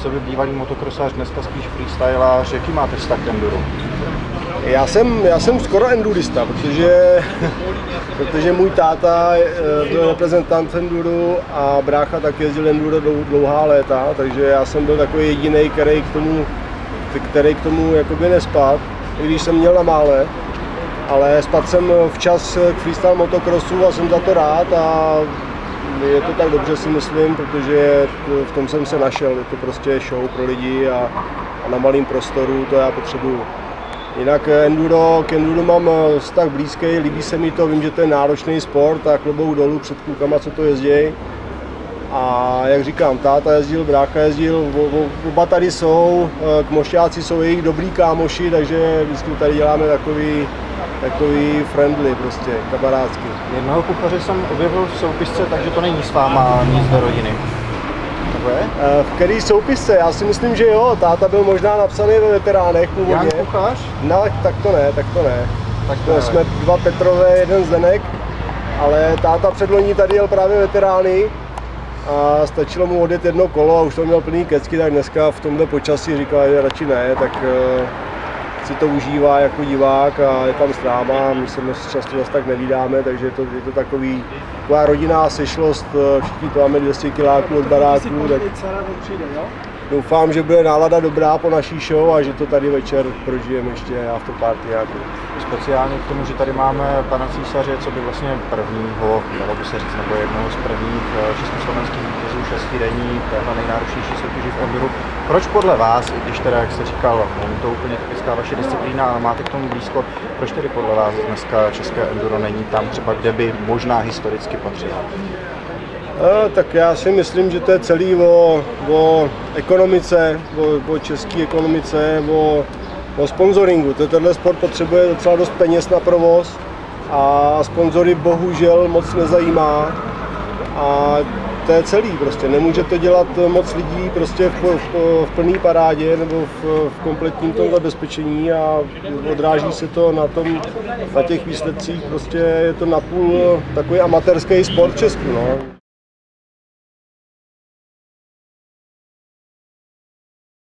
co by bývalý motokrosář, dneska spíš freestylář, jaký máte vztah k enduru? Já jsem skoro endurista, protože můj táta byl reprezentant v enduru a brácha tak jezdil enduro dlouhá léta, takže já jsem byl takový jediný, který k tomu jakoby nespad, i když jsem měl na mále, ale spadl jsem včas k freestyle motocrossu a jsem za to rád a je to tak dobře, si myslím, protože v tom jsem se našel, je to prostě show pro lidi a na malém prostoru to já potřebuju. Jinak k enduro mám vztah blízký, líbí se mi to, vím, že to je náročný sport a klobouk dolů před klukama, co to jezdí. A jak říkám, táta jezdil, brácha jezdil, oba tady jsou, kmošťáci jsou jejich dobrý kámoši, takže vždycky tady děláme takový friendly, prostě kamarádský. Jednoho kuchaře jsem objevil v soupisce, takže to není s váma nic do rodiny. V který soupisce? Já si myslím, že jo, táta byl možná napsaný ve veteránech původně. Jan Kuchař? No, tak to ne. Tak to jsme dva Petrové, jeden Zdenek, ale táta předloni tady jel právě veterány a stačilo mu odjet jedno kolo a už to měl plný kecky, tak dneska v tomhle počasí říkal, že radši ne, tak si to užívá jako divák a je tam s náma, my se moc často zase tak nevídáme, takže je to taková rodinná sešlost, všichni to máme 200 kiláků od baráků, tak doufám, že bude nálada dobrá po naší show a že to tady večer prožijeme ještě afterparty nějakou. Speciálně k tomu, že tady máme pana Císaře, co by vlastně prvního, dalo by se říct, nebo jednoho z prvních československých vítězů šestidenní, téhle nejnáročnější soutěži v enduru. Proč podle vás, i když teda, jak jste říkal, není to úplně typická vaše disciplína, ale máte k tomu blízko, proč tedy podle vás dneska české enduro není tam třeba, kde by možná historicky patřilo? Tak já si myslím, že to je celý o ekonomice, o české ekonomice, o sponsoringu. Tenhle sport potřebuje docela dost peněz na provoz a sponzory bohužel moc nezajímá. A to je celý prostě. Nemůže to dělat moc lidí prostě v plné parádě nebo v kompletním tom zabezpečení a odráží se to na těch výsledcích. Prostě je to napůl takový amatérský sport v Česku. No.